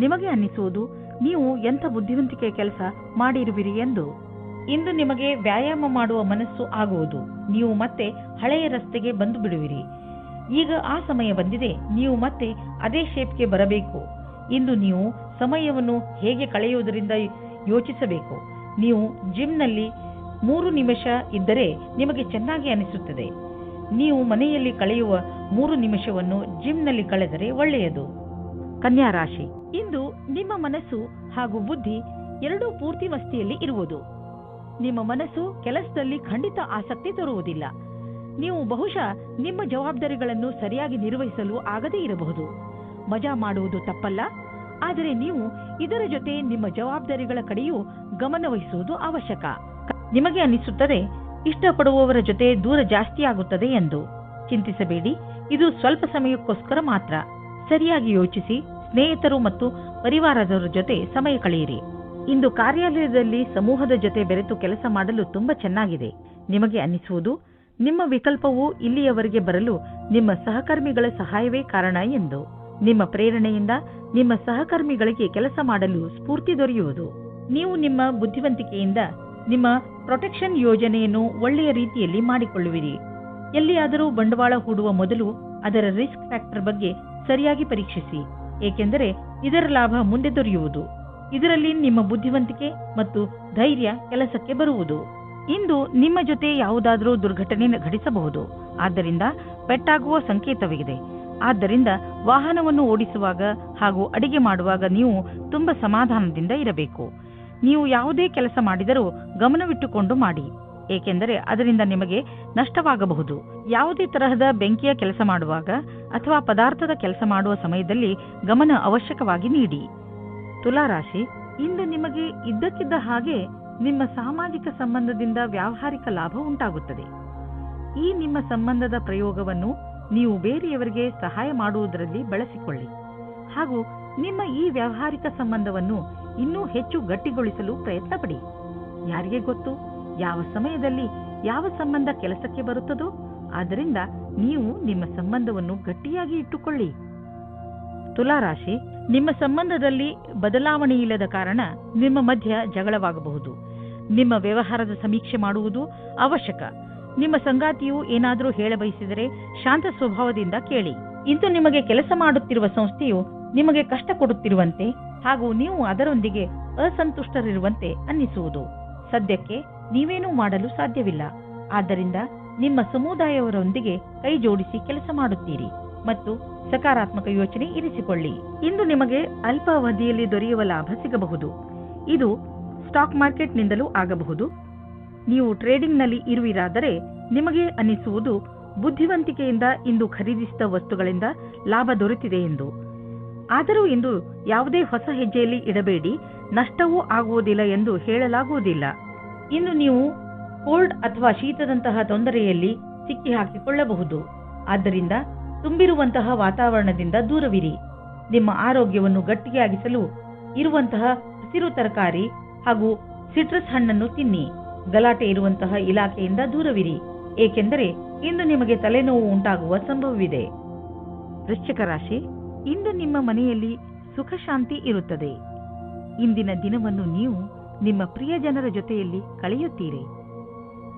ನಿಮಗೆ ಅನ್ನಿಸುವುದು ನೀವು ಎಂಥ ಬುದ್ಧಿವಂತಿಕೆ ಕೆಲಸ ಮಾಡಿರುವಿರಿ ಎಂದು. ಇಂದು ನಿಮಗೆ ವ್ಯಾಯಾಮ ಮಾಡುವ ಮನಸ್ಸು ಆಗುವುದು. ನೀವು ಮತ್ತೆ ಹಳೆಯ ರಸ್ತೆಗೆ ಬಂದು ಬಿಡುವಿರಿ. ಈಗ ಆ ಸಮಯ ಬಂದಿದೆ. ನೀವು ಮತ್ತೆ ಅದೇ ಶೇಪ್ಗೆ ಬರಬೇಕು. ಇಂದು ನೀವು ಸಮಯವನ್ನು ಹೇಗೆ ಕಳೆಯುವುದರಿಂದ ಯೋಚಿಸಬೇಕು. ನೀವು ಜಿಮ್ನಲ್ಲಿ 3 ನಿಮಿಷ ಇದ್ದರೆ ನಿಮಗೆ ಚೆನ್ನಾಗಿ ಅನಿಸುತ್ತದೆ. ನೀವು ಮನೆಯಲ್ಲಿ ಕಳೆಯುವ 3 ನಿಮಿಷವನ್ನು ಜಿಮ್ನಲ್ಲಿ ಕಳೆದರೆ ಒಳ್ಳೆಯದು. ಕನ್ಯಾ ರಾಶಿ, ಇಂದು ನಿಮ್ಮ ಮನಸ್ಸು ಹಾಗೂ ಬುದ್ಧಿ ಎರಡೂ ಪೂರ್ತಿ ಮಸ್ತಿಯಲ್ಲಿ ಇರುವುದು. ನಿಮ್ಮ ಮನಸ್ಸು ಕೆಲಸದಲ್ಲಿ ಖಂಡಿತ ಆಸಕ್ತಿ ತೋರುವುದಿಲ್ಲ. ನೀವು ಬಹುಶಃ ನಿಮ್ಮ ಜವಾಬ್ದಾರಿಗಳನ್ನು ಸರಿಯಾಗಿ ನಿರ್ವಹಿಸಲು ಆಗದೇ ಇರಬಹುದು. ಮಜಾ ಮಾಡುವುದು ತಪ್ಪಲ್ಲ, ಆದರೆ ನೀವು ಇದರ ಜೊತೆ ನಿಮ್ಮ ಜವಾಬ್ದಾರಿಗಳ ಕಡೆಯೂ ಗಮನವಹಿಸುವುದು ಅವಶ್ಯಕ. ನಿಮಗೆ ಅನಿಸುತ್ತದೆ ಇಷ್ಟಪಡುವವರ ಜೊತೆ ದೂರ ಜಾಸ್ತಿ ಆಗುತ್ತದೆ ಎಂದು. ಚಿಂತಿಸಬೇಡಿ, ಇದು ಸ್ವಲ್ಪ ಸಮಯಕ್ಕೋಸ್ಕರ ಮಾತ್ರ. ಸರಿಯಾಗಿ ಯೋಚಿಸಿ, ಸ್ನೇಹಿತರು ಮತ್ತು ಪರಿವಾರದವರ ಜೊತೆ ಸಮಯ ಕಳೆಯಿರಿ. ಇಂದು ಕಾರ್ಯಾಲಯದಲ್ಲಿ ಸಮೂಹದ ಜೊತೆ ಬೆರೆತು ಕೆಲಸ ಮಾಡಲು ತುಂಬಾ ಚೆನ್ನಾಗಿದೆ. ನಿಮಗೆ ಅನ್ನಿಸುವುದು ನಿಮ್ಮ ವಿಕಲ್ಪವು ಇಲ್ಲಿಯವರೆಗೆ ಬರಲು ನಿಮ್ಮ ಸಹಕರ್ಮಿಗಳ ಸಹಾಯವೇ ಕಾರಣ ಎಂದು. ನಿಮ್ಮ ಪ್ರೇರಣೆಯಿಂದ ನಿಮ್ಮ ಸಹಕರ್ಮಿಗಳಿಗೆ ಕೆಲಸ ಮಾಡಲು ಸ್ಫೂರ್ತಿ ದೊರೆಯುವುದು. ನೀವು ನಿಮ್ಮ ಬುದ್ಧಿವಂತಿಕೆಯಿಂದ ನಿಮ್ಮ ಪ್ರೊಟೆಕ್ಷನ್ ಯೋಜನೆಯನ್ನು ಒಳ್ಳೆಯ ರೀತಿಯಲ್ಲಿ ಮಾಡಿಕೊಳ್ಳುವಿರಿ. ಎಲ್ಲಿಯಾದರೂ ಬಂಡವಾಳ ಹೂಡುವ ಮೊದಲು ಅದರ ರಿಸ್ಕ್ ಫ್ಯಾಕ್ಟರ್ ಬಗ್ಗೆ ಸರಿಯಾಗಿ ಪರೀಕ್ಷಿಸಿ, ಏಕೆಂದರೆ ಇದರ ಲಾಭ ಮುಂದೆ ದೊರೆಯುವುದು. ಇದರಲ್ಲಿ ನಿಮ್ಮ ಬುದ್ಧಿವಂತಿಕೆ ಮತ್ತು ಧೈರ್ಯ ಕೆಲಸಕ್ಕೆ ಬರುವುದು. ಇಂದು ನಿಮ್ಮ ಜೊತೆ ಯಾವುದಾದರೂ ದುರ್ಘಟನೆ ಘಟಿಸಬಹುದು, ಆದ್ದರಿಂದ ಪೆಟ್ಟಾಗುವ ಸಂಕೇತವಿದೆ. ಆದ್ದರಿಂದ ವಾಹನವನ್ನು ಓಡಿಸುವಾಗ ಹಾಗೂ ಅಡಿಗೆ ಮಾಡುವಾಗ ನೀವು ತುಂಬಾ ಸಮಾಧಾನದಿಂದ ಇರಬೇಕು. ನೀವು ಯಾವುದೇ ಕೆಲಸ ಮಾಡಿದರೂ ಗಮನವಿಟ್ಟುಕೊಂಡು ಮಾಡಿ, ಏಕೆಂದರೆ ಅದರಿಂದ ನಿಮಗೆ ನಷ್ಟವಾಗಬಹುದು. ಯಾವುದೇ ತರಹದ ಬೆಂಕಿಯ ಕೆಲಸ ಮಾಡುವಾಗ ಅಥವಾ ಪದಾರ್ಥದ ಕೆಲಸ ಮಾಡುವ ಸಮಯದಲ್ಲಿ ಗಮನ ಅವಶ್ಯಕವಾಗಿ ನೀಡಿ. ತುಲಾರಾಶಿ, ಇಂದು ನಿಮಗೆ ಇದ್ದಕ್ಕಿದ್ದ ಹಾಗೆ ನಿಮ್ಮ ಸಾಮಾಜಿಕ ಸಂಬಂಧದಿಂದ ವ್ಯಾವಹಾರಿಕ ಲಾಭ ಉಂಟಾಗುತ್ತದೆ. ಈ ನಿಮ್ಮ ಸಂಬಂಧದ ಪ್ರಯೋಗವನ್ನು ನೀವು ಬೇರೆಯವರಿಗೆ ಸಹಾಯ ಮಾಡುವುದರಲ್ಲಿ ಬಳಸಿಕೊಳ್ಳಿ ಹಾಗೂ ನಿಮ್ಮ ಈ ವ್ಯಾವಹಾರಿಕ ಸಂಬಂಧವನ್ನು ಇನ್ನೂ ಹೆಚ್ಚು ಗಟ್ಟಿಗೊಳಿಸಲು ಪ್ರಯತ್ನ ಪಡಿ. ಯಾರಿಗೆ ಗೊತ್ತು ಯಾವ ಸಮಯದಲ್ಲಿ ಯಾವ ಸಂಬಂಧ ಕೆಲಸಕ್ಕೆ ಬರುತ್ತದೋ. ಆದ್ದರಿಂದ ನೀವು ನಿಮ್ಮ ಸಂಬಂಧವನ್ನು ಗಟ್ಟಿಯಾಗಿ ಇಟ್ಟುಕೊಳ್ಳಿ. ತುಲಾರಾಶಿ, ನಿಮ್ಮ ಸಂಬಂಧದಲ್ಲಿ ಬದಲಾವಣೆ ಇಲ್ಲದ ಕಾರಣ ನಿಮ್ಮ ಮಧ್ಯ ಜಗಳವಾಗಬಹುದು. ನಿಮ್ಮ ವ್ಯವಹಾರದ ಸಮೀಕ್ಷೆ ಮಾಡುವುದು ಅವಶ್ಯಕ. ನಿಮ್ಮ ಸಂಗಾತಿಯು ಏನಾದರೂ ಹೇಳಬಯಸಿದರೆ ಶಾಂತ ಸ್ವಭಾವದಿಂದ ಕೇಳಿ. ಇಂದು ನಿಮಗೆ ಕೆಲಸ ಮಾಡುತ್ತಿರುವ ಸಂಸ್ಥೆಯು ನಿಮಗೆ ಕಷ್ಟ ಕೊಡುತ್ತಿರುವಂತೆ ಹಾಗೂ ನೀವು ಅದರೊಂದಿಗೆ ಅಸಂತುಷ್ಟರಿರುವಂತೆ ಅನ್ನಿಸುವುದು. ಸದ್ಯಕ್ಕೆ ನೀವೇನೂ ಮಾಡಲು ಸಾಧ್ಯವಿಲ್ಲ. ಆದ್ದರಿಂದ ನಿಮ್ಮ ಸಮುದಾಯವರೊಂದಿಗೆ ಕೈ ಜೋಡಿಸಿ ಕೆಲಸ ಮಾಡುತ್ತೀರಿ ಮತ್ತು ಸಕಾರಾತ್ಮಕ ಯೋಚನೆ ಇರಿಸಿಕೊಳ್ಳಿ. ಇಂದು ನಿಮಗೆ ಅಲ್ಪ ಅವಧಿಯಲ್ಲಿ ದೊರೆಯುವ ಲಾಭ ಸಿಗಬಹುದು. ಇದು ಸ್ಟಾಕ್ ಮಾರ್ಕೆಟ್ನಿಂದಲೂ ಆಗಬಹುದು. ನೀವು ಟ್ರೇಡಿಂಗ್ನಲ್ಲಿ ಇರುವಿರಾದರೆ ನಿಮಗೆ ಅನ್ನಿಸುವುದು ಬುದ್ಧಿವಂತಿಕೆಯಿಂದ ಇಂದು ಖರೀದಿಸಿದ ವಸ್ತುಗಳಿಂದ ಲಾಭ ದೊರೆತಿದೆ ಎಂದು. ಆದರೂ ಇಂದು ಯಾವುದೇ ಹೊಸ ಹೆಜ್ಜೆಯಲ್ಲಿ ಇಡಬೇಡಿ, ನಷ್ಟವೂ ಆಗುವುದಿಲ್ಲ ಎಂದು ಹೇಳಲಾಗುವುದಿಲ್ಲ. ಇಂದು ನೀವು ಕೋಲ್ಡ್ ಅಥವಾ ಶೀತದಂತಹ ತೊಂದರೆಯಲ್ಲಿ ಸಿಕ್ಕಿ ಹಾಕಿಕೊಳ್ಳಬಹುದು. ಆದ್ದರಿಂದ ತುಂಬಿರುವಂತಹ ವಾತಾವರಣದಿಂದ ದೂರವಿರಿ. ನಿಮ್ಮ ಆರೋಗ್ಯವನ್ನು ಗಟ್ಟಿಯಾಗಿಸಲು ಇರುವಂತಹ ಹಸಿರು ತರಕಾರಿ ಹಾಗೂ ಸಿಟ್ರಸ್ ಹಣ್ಣನ್ನು ತಿನ್ನಿ. ಗಲಾಟೆ ಇರುವಂತಹ ಇಲಾಖೆಯಿಂದ ದೂರವಿರಿ, ಏಕೆಂದರೆ ಇಂದು ನಿಮಗೆ ತಲೆನೋವು ಉಂಟಾಗುವ ಸಂಭವವಿದೆ. ವೃಶ್ಚಿಕ ರಾಶಿ, ಇಂದು ನಿಮ್ಮ ಮನೆಯಲ್ಲಿ ಸುಖ ಶಾಂತಿ ಇರುತ್ತದೆ. ಇಂದಿನ ದಿನವನ್ನು ನೀವು ನಿಮ್ಮ ಪ್ರಿಯ ಜನರ ಜೊತೆಯಲ್ಲಿ ಕಳೆಯುತ್ತೀರಿ.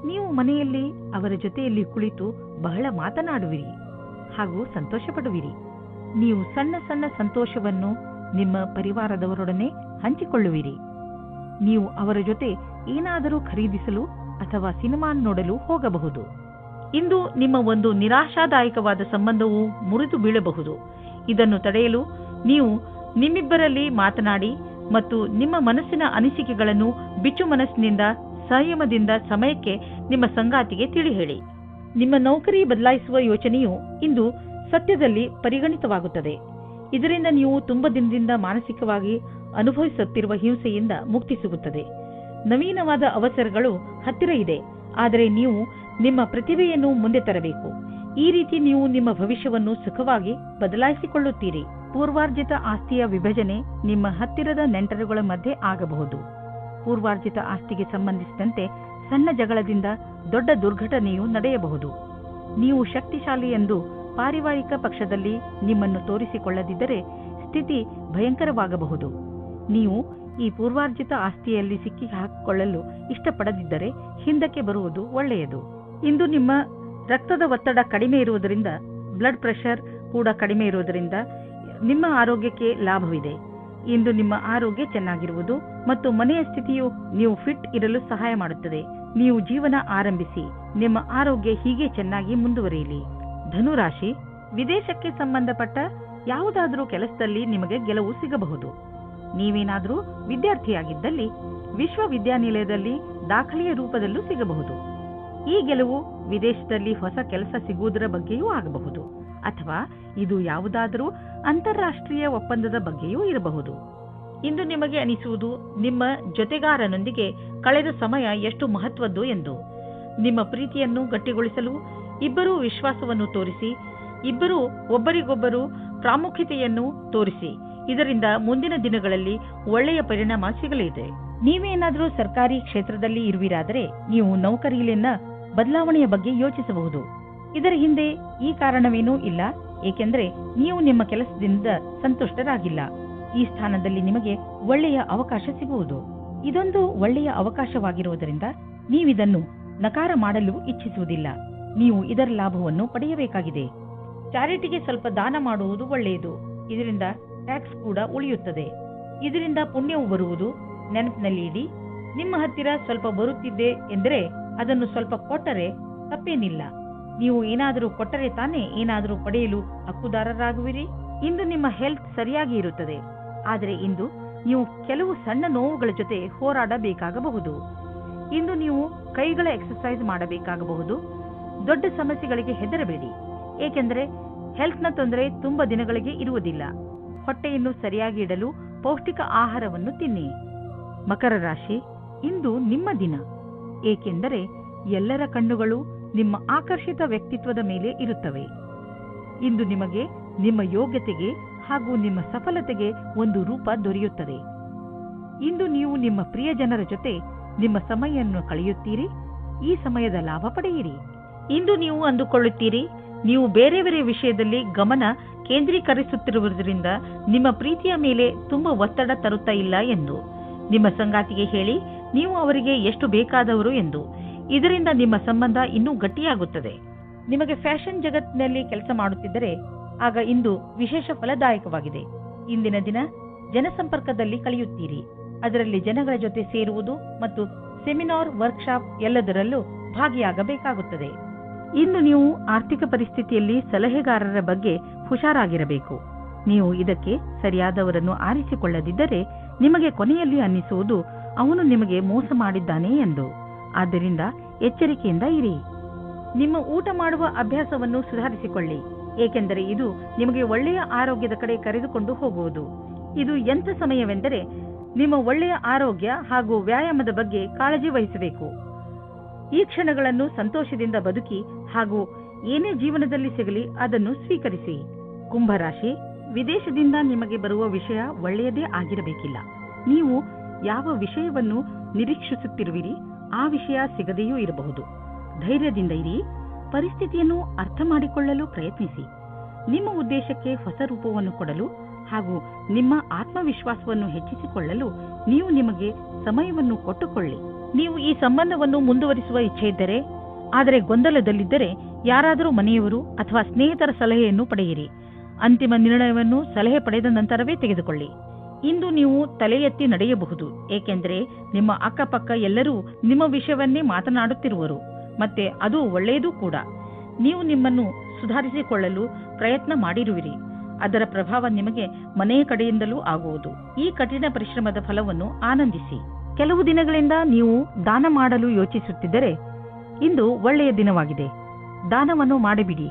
ನೀವು ಮನೆಯಲ್ಲಿ ಅವರ ಜೊತೆಯಲ್ಲಿ ಕುಳಿತು ಬಹಳ ಮಾತನಾಡುವಿರಿ ಹಾಗೂ ಸಂತೋಷ ಪಡುವಿರಿ. ನೀವು ಸಣ್ಣ ಸಣ್ಣ ಸಂತೋಷವನ್ನು ನಿಮ್ಮ ಪರಿವಾರದವರೊಡನೆ ಹಂಚಿಕೊಳ್ಳುವಿರಿ. ನೀವು ಅವರ ಜೊತೆ ಏನಾದರೂ ಖರೀದಿಸಲು ಅಥವಾ ಸಿನಿಮಾ ನೋಡಲು ಹೋಗಬಹುದು. ಇಂದು ನಿಮ್ಮ ಒಂದು ನಿರಾಶಾದಾಯಕವಾದ ಸಂಬಂಧವು ಮುರಿದು ಬೀಳಬಹುದು. ಇದನ್ನು ತಡೆಯಲು ನೀವು ನಿಮ್ಮಿಬ್ಬರಲ್ಲಿ ಮಾತನಾಡಿ ಮತ್ತು ನಿಮ್ಮ ಮನಸ್ಸಿನ ಅನಿಸಿಕೆಗಳನ್ನು ಬಿಚ್ಚು ಮನಸ್ಸಿನಿಂದ ಸಂಯಮದಿಂದ ಸಮಯಕ್ಕೆ ನಿಮ್ಮ ಸಂಗಾತಿಗೆ ತಿಳಿ ಹೇಳಿ. ನಿಮ್ಮ ನೌಕರಿ ಬದಲಾಯಿಸುವ ಯೋಚನೆಯು ಇಂದು ಸತ್ಯದಲ್ಲಿ ಪರಿಗಣಿತವಾಗುತ್ತದೆ. ಇದರಿಂದ ನೀವು ತುಂಬ ದಿನದಿಂದ ಮಾನಸಿಕವಾಗಿ ಅನುಭವಿಸುತ್ತಿರುವ ಹಿಂಸೆಯಿಂದ ಮುಕ್ತಿ ಸಿಗುತ್ತದೆ. ನವೀನವಾದ ಅವಸರಗಳು ಹತ್ತಿರ ಇದೆ, ಆದರೆ ನೀವು ನಿಮ್ಮ ಪ್ರತಿಭೆಯನ್ನು ಮುಂದೆ ತರಬೇಕು. ಈ ರೀತಿ ನೀವು ನಿಮ್ಮ ಭವಿಷ್ಯವನ್ನು ಸುಖವಾಗಿ ಬದಲಾಯಿಸಿಕೊಳ್ಳುತ್ತೀರಿ. ಪೂರ್ವಾರ್ಜಿತ ಆಸ್ತಿಯ ವಿಭಜನೆ ನಿಮ್ಮ ಹತ್ತಿರದ ನೆಂಟರುಗಳ ಮಧ್ಯೆ ಆಗಬಹುದು. ಪೂರ್ವಾರ್ಜಿತ ಆಸ್ತಿಗೆ ಸಂಬಂಧಿಸಿದಂತೆ ಸಣ್ಣ ಜಗಳದಿಂದ ದೊಡ್ಡ ದುರ್ಘಟನೆಯು ನಡೆಯಬಹುದು. ನೀವು ಶಕ್ತಿಶಾಲಿ ಎಂದು ಪಾರಿವಾರಿಕ ಪಕ್ಷದಲ್ಲಿ ನಿಮ್ಮನ್ನು ತೋರಿಸಿಕೊಳ್ಳದಿದ್ದರೆ ಸ್ಥಿತಿ ಭಯಂಕರವಾಗಬಹುದು. ನೀವು ಈ ಪೂರ್ವಾರ್ಜಿತ ಆಸ್ತಿಯಲ್ಲಿ ಸಿಕ್ಕಿ ಹಾಕಿಕೊಳ್ಳಲು ಇಷ್ಟಪಡದಿದ್ದರೆ ಹಿಂದಕ್ಕೆ ಬರುವುದು ಒಳ್ಳೆಯದು. ಇಂದು ನಿಮ್ಮ ರಕ್ತದ ಒತ್ತಡ ಕಡಿಮೆ ಇರುವುದರಿಂದ, ಬ್ಲಡ್ ಪ್ರೆಷರ್ ಕೂಡ ಕಡಿಮೆ ಇರುವುದರಿಂದ ನಿಮ್ಮ ಆರೋಗ್ಯಕ್ಕೆ ಲಾಭವಿದೆ. ಇಂದು ನಿಮ್ಮ ಆರೋಗ್ಯ ಚೆನ್ನಾಗಿರುವುದು ಮತ್ತು ಮನೆಯ ಸ್ಥಿತಿಯು ನೀವು ಫಿಟ್ ಇರಲು ಸಹಾಯ ಮಾಡುತ್ತದೆ. ನೀವು ಜೀವನ ಆರಂಭಿಸಿ, ನಿಮ್ಮ ಆರೋಗ್ಯ ಹೀಗೆ ಚೆನ್ನಾಗಿ ಮುಂದುವರಿಯಲಿ. ಧನುರಾಶಿ, ವಿದೇಶಕ್ಕೆ ಸಂಬಂಧಪಟ್ಟ ಯಾವುದಾದರೂ ಕೆಲಸದಲ್ಲಿ ನಿಮಗೆ ಗೆಲುವು ಸಿಗಬಹುದು. ನೀವೇನಾದರೂ ವಿದ್ಯಾರ್ಥಿಯಾಗಿದ್ದಲ್ಲಿ ವಿಶ್ವವಿದ್ಯಾನಿಲಯದಲ್ಲಿ ದಾಖಲೆಯ ರೂಪದಲ್ಲೂ ಸಿಗಬಹುದು. ಈ ಗೆಲುವು ವಿದೇಶದಲ್ಲಿ ಹೊಸ ಕೆಲಸ ಸಿಗುವುದರ ಬಗ್ಗೆಯೂ ಆಗಬಹುದು, ಅಥವಾ ಇದು ಯಾವುದಾದರೂ ಅಂತಾರಾಷ್ಟ್ರೀಯ ಒಪ್ಪಂದದ ಬಗ್ಗೆಯೂ ಇರಬಹುದು. ಇಂದು ನಿಮಗೆ ಅನಿಸುವುದು ನಿಮ್ಮ ಜೊತೆಗಾರನೊಂದಿಗೆ ಕಳೆದ ಸಮಯ ಎಷ್ಟು ಮಹತ್ವದ್ದು ಎಂದು. ನಿಮ್ಮ ಪ್ರೀತಿಯನ್ನು ಗಟ್ಟಿಗೊಳಿಸಲು ಇಬ್ಬರೂ ವಿಶ್ವಾಸವನ್ನು ತೋರಿಸಿ, ಇಬ್ಬರೂ ಒಬ್ಬರಿಗೊಬ್ಬರು ಪ್ರಾಮುಖ್ಯತೆಯನ್ನು ತೋರಿಸಿ. ಇದರಿಂದ ಮುಂದಿನ ದಿನಗಳಲ್ಲಿ ಒಳ್ಳೆಯ ಪರಿಣಾಮ ಸಿಗಲಿದೆ. ನೀವೇನಾದರೂ ಸರ್ಕಾರಿ ಕ್ಷೇತ್ರದಲ್ಲಿ ಇರುವಿರಾದರೆ ನೀವು ನೌಕರಿಯಲ್ಲಿನ ಬದಲಾವಣೆಯ ಬಗ್ಗೆ ಯೋಚಿಸಬಹುದು. ಇದರ ಹಿಂದೆ ಈ ಕಾರಣವೇನೂ ಇಲ್ಲ. ಏಕೆಂದರೆ ನೀವು ನಿಮ್ಮ ಕೆಲಸದಿಂದ ಸಂತುಷ್ಟರಾಗಿಲ್ಲ. ಈ ಸ್ಥಾನದಲ್ಲಿ ನಿಮಗೆ ಒಳ್ಳೆಯ ಅವಕಾಶ ಸಿಗುವುದು. ಇದೊಂದು ಒಳ್ಳೆಯ ಅವಕಾಶವಾಗಿರುವುದರಿಂದ ನೀವಿದನ್ನು ನಕಾರ ಮಾಡಲು ಇಚ್ಛಿಸುವುದಿಲ್ಲ. ನೀವು ಇದರ ಲಾಭವನ್ನು ಪಡೆಯಬೇಕಾಗಿದೆ. ಚಾರಿಟಿಗೆ ಸ್ವಲ್ಪ ದಾನ ಮಾಡುವುದು ಒಳ್ಳೆಯದು. ಇದರಿಂದ ಟ್ಯಾಕ್ಸ್ ಕೂಡ ಉಳಿಯುತ್ತದೆ. ಇದರಿಂದ ಪುಣ್ಯವು ಬರುವುದು. ನೆನಪಿನಲ್ಲಿ ಇಡಿ, ನಿಮ್ಮ ಹತ್ತಿರ ಸ್ವಲ್ಪ ಬರುತ್ತಿದ್ದೆ ಎಂದರೆ ಅದನ್ನು ಸ್ವಲ್ಪ ಕೊಟ್ಟರೆ ತಪ್ಪೇನಿಲ್ಲ. ನೀವು ಏನಾದರೂ ಕೊಟ್ಟರೆ ತಾನೇ ಏನಾದರೂ ಪಡೆಯಲು ಹಕ್ಕುದಾರರಾಗುವಿರಿ. ಇಂದು ನಿಮ್ಮ ಹೆಲ್ತ್ ಸರಿಯಾಗಿ ಇರುತ್ತದೆ, ಆದರೆ ಇಂದು ನೀವು ಕೆಲವು ಸಣ್ಣ ನೋವುಗಳ ಜೊತೆ ಹೋರಾಡಬೇಕಾಗಬಹುದು. ಇಂದು ನೀವು ಕೈಗಳ ಎಕ್ಸರ್ಸೈಸ್ ಮಾಡಬೇಕಾಗಬಹುದು. ದೊಡ್ಡ ಸಮಸ್ಯೆಗಳಿಗೆ ಹೆದರಬೇಡಿ, ಏಕೆಂದರೆ ಹೆಲ್ತ್ನ ತೊಂದರೆ ತುಂಬಾ ದಿನಗಳಿಗೆ ಇರುವುದಿಲ್ಲ. ಹೊಟ್ಟೆಯನ್ನು ಸರಿಯಾಗಿ ಇಡಲು ಪೌಷ್ಟಿಕ ಆಹಾರವನ್ನು ತಿನ್ನಿ. ಮಕರ ರಾಶಿ, ಇಂದು ನಿಮ್ಮ ದಿನ, ಏಕೆಂದರೆ ಎಲ್ಲರ ಕಣ್ಣುಗಳು ನಿಮ್ಮ ಆಕರ್ಷಿತ ವ್ಯಕ್ತಿತ್ವದ ಮೇಲೆ ಇರುತ್ತವೆ. ಇಂದು ನಿಮಗೆ ನಿಮ್ಮ ಯೋಗ್ಯತೆಗೆ ಹಾಗೂ ನಿಮ್ಮ ಸಫಲತೆಗೆ ಒಂದು ರೂಪ ದೊರೆಯುತ್ತದೆ. ಇಂದು ನೀವು ನಿಮ್ಮ ಪ್ರಿಯ ಜನರ ಜೊತೆ ನಿಮ್ಮ ಸಮಯವನ್ನು ಕಳೆಯುತ್ತೀರಿ. ಈ ಸಮಯದ ಲಾಭ ಪಡೆಯಿರಿ. ಇಂದು ನೀವು ಅಂದುಕೊಳ್ಳುತ್ತೀರಿ, ನೀವು ಬೇರೆ ಬೇರೆ ವಿಷಯದಲ್ಲಿ ಗಮನ ಕೇಂದ್ರೀಕರಿಸುತ್ತಿರುವುದರಿಂದ ನಿಮ್ಮ ಪ್ರೀತಿಯ ಮೇಲೆ ತುಂಬಾ ಒತ್ತಡ ತರುತ್ತಾ ಇಲ್ಲ ಎಂದು. ನಿಮ್ಮ ಸಂಗಾತಿಗೆ ಹೇಳಿ ನೀವು ಅವರಿಗೆ ಎಷ್ಟು ಬೇಕಾದವರು ಎಂದು. ಇದರಿಂದ ನಿಮ್ಮ ಸಂಬಂಧ ಇನ್ನೂ ಗಟ್ಟಿಯಾಗುತ್ತದೆ. ನಿಮಗೆ ಫ್ಯಾಷನ್ ಜಗತ್ತಿನಲ್ಲಿ ಕೆಲಸ ಮಾಡುತ್ತಿದ್ದರೆ ಆಗ ಇಂದು ವಿಶೇಷ ಫಲದಾಯಕವಾಗಿದೆ. ಇಂದಿನ ದಿನ ಜನಸಂಪರ್ಕದಲ್ಲಿ ಕಳೆಯುತ್ತೀರಿ. ಅದರಲ್ಲಿ ಜನಗಳ ಜೊತೆ ಸೇರುವುದು ಮತ್ತು ಸೆಮಿನಾರ್, ವರ್ಕ್ಶಾಪ್ ಎಲ್ಲದರಲ್ಲೂ ಭಾಗಿಯಾಗಬೇಕಾಗುತ್ತದೆ. ಇಂದು ನೀವು ಆರ್ಥಿಕ ಪರಿಸ್ಥಿತಿಯಲ್ಲಿ ಸಲಹೆಗಾರರ ಬಗ್ಗೆ ಹುಷಾರಾಗಿರಬೇಕು. ನೀವು ಇದಕ್ಕೆ ಸರಿಯಾದವರನ್ನು ಆರಿಸಿಕೊಳ್ಳದಿದ್ದರೆ ನಿಮಗೆ ಕೊನೆಯಲ್ಲಿ ಅನ್ನಿಸುವುದು ಅವನು ನಿಮಗೆ ಮೋಸ ಮಾಡಿದ್ದಾನೆ ಎಂದು. ಆದ್ದರಿಂದ ಎಚ್ಚರಿಕೆಯಿಂದ ಇರಿ. ನಿಮ್ಮ ಊಟ ಮಾಡುವ ಅಭ್ಯಾಸವನ್ನು ಸುಧಾರಿಸಿಕೊಳ್ಳಿ, ಏಕೆಂದರೆ ಇದು ನಿಮಗೆ ಒಳ್ಳೆಯ ಆರೋಗ್ಯದ ಕಡೆ ಕರೆದುಕೊಂಡು ಹೋಗುವುದು. ಇದು ಎಂಥ ಸಮಯವೆಂದರೆ ನಿಮ್ಮ ಒಳ್ಳೆಯ ಆರೋಗ್ಯ ಹಾಗೂ ವ್ಯಾಯಾಮದ ಬಗ್ಗೆ ಕಾಳಜಿ ವಹಿಸಬೇಕು. ಈ ಕ್ಷಣಗಳನ್ನು ಸಂತೋಷದಿಂದ ಬದುಕಿ ಹಾಗೂ ಏನೇ ಜೀವನದಲ್ಲಿ ಸಿಗಲಿ ಅದನ್ನು ಸ್ವೀಕರಿಸಿ. ಕುಂಭರಾಶಿ, ವಿದೇಶದಿಂದ ನಿಮಗೆ ಬರುವ ವಿಷಯ ಒಳ್ಳೆಯದೇ ಆಗಿರಬೇಕಿಲ್ಲ. ನೀವು ಯಾವ ವಿಷಯವನ್ನು ನಿರೀಕ್ಷಿಸುತ್ತಿರುವಿರಿ ಆ ವಿಷಯ ಸಿಗದೆಯೂ ಇರಬಹುದು. ಧೈರ್ಯದಿಂದ ಇರಿ. ಪರಿಸ್ಥಿತಿಯನ್ನು ಅರ್ಥ ಮಾಡಿಕೊಳ್ಳಲು ಪ್ರಯತ್ನಿಸಿ. ನಿಮ್ಮ ಉದ್ದೇಶಕ್ಕೆ ಹೊಸ ರೂಪವನ್ನು ಕೊಡಲು ಹಾಗೂ ನಿಮ್ಮ ಆತ್ಮವಿಶ್ವಾಸವನ್ನು ಹೆಚ್ಚಿಸಿಕೊಳ್ಳಲು ನೀವು ನಿಮಗೆ ಸಮಯವನ್ನು ಕೊಟ್ಟುಕೊಳ್ಳಿ. ನೀವು ಈ ಸಂಬಂಧವನ್ನು ಮುಂದುವರಿಸುವ ಇಚ್ಛೆ ಇದ್ದರೆ, ಆದರೆ ಗೊಂದಲದಲ್ಲಿದ್ದರೆ ಯಾರಾದರೂ ಮನೆಯವರು ಅಥವಾ ಸ್ನೇಹಿತರ ಸಲಹೆಯನ್ನು ಪಡೆಯಿರಿ. ಅಂತಿಮ ನಿರ್ಣಯವನ್ನು ಸಲಹೆ ಪಡೆದ ನಂತರವೇ ತೆಗೆದುಕೊಳ್ಳಿ. ಇಂದು ನೀವು ತಲೆ ಎತ್ತಿ ನಡೆಯಬಹುದು, ಏಕೆಂದರೆ ನಿಮ್ಮ ಅಕ್ಕಪಕ್ಕ ಎಲ್ಲರೂ ನಿಮ್ಮ ವಿಷಯವನ್ನೇ ಮಾತನಾಡುತ್ತಿರುವರು. ಮತ್ತೆ ಅದು ಒಳ್ಳೆಯದೂ ಕೂಡ. ನೀವು ನಿಮ್ಮನ್ನು ಸುಧಾರಿಸಿಕೊಳ್ಳಲು ಪ್ರಯತ್ನ ಮಾಡಿರುವಿರಿ. ಅದರ ಪ್ರಭಾವ ನಿಮಗೆ ಮನೆಯ ಕಡೆಯಿಂದಲೂ ಆಗುವುದು. ಈ ಕಠಿಣ ಪರಿಶ್ರಮದ ಫಲವನ್ನು ಆನಂದಿಸಿ. ಕೆಲವು ದಿನಗಳಿಂದ ನೀವು ದಾನ ಮಾಡಲು ಯೋಚಿಸುತ್ತಿದ್ದರೆ ಇಂದು ಒಳ್ಳೆಯ ದಿನವಾಗಿದೆ. ದಾನವನ್ನು ಮಾಡಿಬಿಡಿ.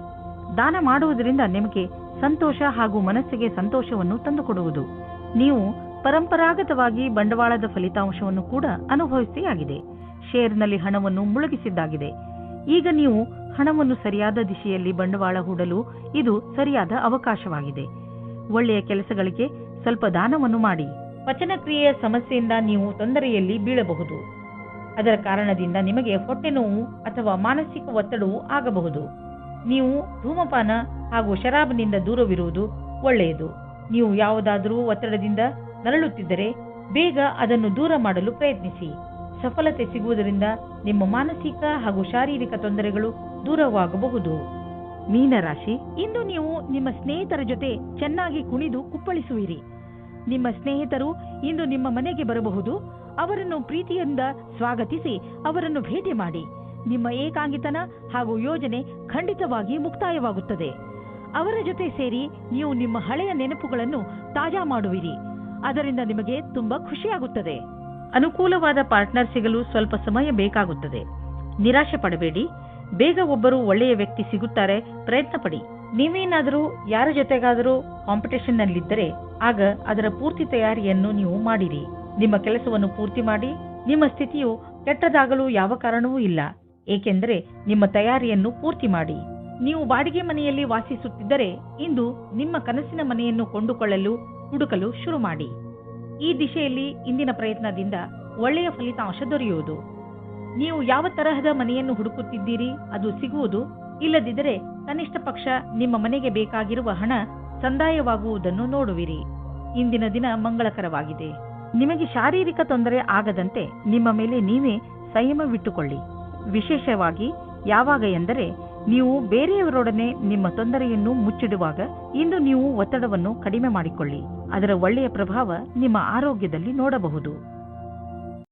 ದಾನ ಮಾಡುವುದರಿಂದ ನಿಮಗೆ ಸಂತೋಷ ಹಾಗೂ ಮನಸ್ಸಿಗೆ ಸಂತೋಷವನ್ನು ತಂದುಕೊಡುವುದು. ನೀವು ಪರಂಪರಾಗತವಾಗಿ ಬಂಡವಾಳದ ಫಲಿತಾಂಶವನ್ನು ಕೂಡ ಅನುಭವಿಸಿಯಾಗಿದೆ. ಶೇರ್ನಲ್ಲಿ ಹಣವನ್ನು ಮುಳುಗಿಸಿದ್ದಾಗಿದೆ. ಈಗ ನೀವು ಹಣವನ್ನು ಸರಿಯಾದ ದಿಶೆಯಲ್ಲಿ ಬಂಡವಾಳ ಹೂಡಲು ಇದು ಸರಿಯಾದ ಅವಕಾಶವಾಗಿದೆ. ಒಳ್ಳೆಯ ಕೆಲಸಗಳಿಗೆ ಸ್ವಲ್ಪ ದಾನವನ್ನು ಮಾಡಿ. ಪಚನಕ್ರಿಯೆಯ ಸಮಸ್ಯೆಯಿಂದ ನೀವು ತೊಂದರೆಯಲ್ಲಿ ಬೀಳಬಹುದು. ಅದರ ಕಾರಣದಿಂದ ನಿಮಗೆ ಹೊಟ್ಟೆ ನೋವು ಅಥವಾ ಮಾನಸಿಕ ಒತ್ತಡವೂ ಆಗಬಹುದು. ನೀವು ಧೂಮಪಾನ ಹಾಗೂ ಶರಾಬ್ನಿಂದ ದೂರವಿರುವುದು ಒಳ್ಳೆಯದು. ನೀವು ಯಾವುದಾದರೂ ಒತ್ತಡದಿಂದ ನರಳುತ್ತಿದ್ದರೆ ಬೇಗ ಅದನ್ನು ದೂರ ಮಾಡಲು ಪ್ರಯತ್ನಿಸಿ. ಸಫಲತೆ ಸಿಗುವುದರಿಂದ ನಿಮ್ಮ ಮಾನಸಿಕ ಹಾಗೂ ಶಾರೀರಿಕ ತೊಂದರೆಗಳು ದೂರವಾಗಬಹುದು. ಮೀನರಾಶಿ, ಇಂದು ನೀವು ನಿಮ್ಮ ಸ್ನೇಹಿತರ ಜೊತೆ ಚೆನ್ನಾಗಿ ಕುಣಿದು ಕುಪ್ಪಳಿಸುವಿರಿ. ನಿಮ್ಮ ಸ್ನೇಹಿತರು ಇಂದು ನಿಮ್ಮ ಮನೆಗೆ ಬರಬಹುದು. ಅವರನ್ನು ಪ್ರೀತಿಯಿಂದ ಸ್ವಾಗತಿಸಿ ಅವರನ್ನು ಭೇಟಿ ಮಾಡಿ. ನಿಮ್ಮ ಏಕಾಂಗಿತನ ಹಾಗೂ ಯೋಜನೆ ಖಂಡಿತವಾಗಿ ಮುಕ್ತಾಯವಾಗುತ್ತದೆ. ಅವರ ಜೊತೆ ಸೇರಿ ನೀವು ನಿಮ್ಮ ಹಳೆಯ ನೆನಪುಗಳನ್ನು ತಾಜಾ ಮಾಡುವಿರಿ. ಅದರಿಂದ ನಿಮಗೆ ತುಂಬಾ ಖುಷಿಯಾಗುತ್ತದೆ. ಅನುಕೂಲವಾದ ಪಾರ್ಟ್ನರ್ ಸಿಗಲು ಸ್ವಲ್ಪ ಸಮಯ ಬೇಕಾಗುತ್ತದೆ. ನಿರಾಶೆ ಪಡಬೇಡಿ. ಬೇಗ ಒಬ್ಬರು ಒಳ್ಳೆಯ ವ್ಯಕ್ತಿ ಸಿಗುತ್ತಾರೆ. ಪ್ರಯತ್ನ ಪಡಿ. ನೀವೇನಾದರೂ ಯಾರ ಜೊತೆಗಾದರೂ ಕಾಂಪಿಟೇಷನ್ ನಲ್ಲಿದ್ದರೆ ಆಗ ಅದರ ಪೂರ್ತಿ ತಯಾರಿಯನ್ನು ನೀವು ಮಾಡಿರಿ. ನಿಮ್ಮ ಕೆಲಸವನ್ನು ಪೂರ್ತಿ ಮಾಡಿ. ನಿಮ್ಮ ಸ್ಥಿತಿಯು ಕೆಟ್ಟದಾಗಲು ಯಾವ ಕಾರಣವೂ ಇಲ್ಲ, ಏಕೆಂದರೆ ನಿಮ್ಮ ತಯಾರಿಯನ್ನು ಪೂರ್ತಿ ಮಾಡಿ. ನೀವು ಬಾಡಿಗೆ ಮನೆಯಲ್ಲಿ ವಾಸಿಸುತ್ತಿದ್ದರೆ ಇಂದು ನಿಮ್ಮ ಕನಸಿನ ಮನೆಯನ್ನು ಕೊಂಡುಕೊಳ್ಳಲು ಹುಡುಕಲು ಶುರು ಮಾಡಿ. ಈ ದಿಶೆಯಲ್ಲಿ ಇಂದಿನ ಪ್ರಯತ್ನದಿಂದ ಒಳ್ಳೆಯ ಫಲಿತಾಂಶ ದೊರೆಯುವುದು. ನೀವು ಯಾವ ತರಹದ ಮನೆಯನ್ನು ಹುಡುಕುತ್ತಿದ್ದೀರಿ ಅದು ಸಿಗುವುದು. ಇಲ್ಲದಿದ್ದರೆ ಕನಿಷ್ಠ ಪಕ್ಷ ನಿಮ್ಮ ಮನೆಗೆ ಬೇಕಾಗಿರುವ ಹಣ ಸಂದಾಯವಾಗುವುದನ್ನು ನೋಡುವಿರಿ. ಇಂದಿನ ದಿನ ಮಂಗಳಕರವಾಗಿದೆ. ನಿಮಗೆ ಶಾರೀರಿಕ ತೊಂದರೆ ಆಗದಂತೆ ನಿಮ್ಮ ಮೇಲೆ ನೀವೇ ಸಂಯಮವಿಟ್ಟುಕೊಳ್ಳಿ. ವಿಶೇಷವಾಗಿ ಯಾವಾಗ ಎಂದರೆ ನೀವು ಬೇರೆಯವರೊಡನೆ ನಿಮ್ಮ ತೊಂದರೆಯನ್ನು ಮುಚ್ಚಿಡುವಾಗ. ಇಂದು ನೀವು ಒತ್ತಡವನ್ನು ಕಡಿಮೆ ಮಾಡಿಕೊಳ್ಳಿ. ಅದರ ಒಳ್ಳೆಯ ಪ್ರಭಾವ ನಿಮ್ಮ ಆರೋಗ್ಯದಲ್ಲಿ ನೋಡಬಹುದು.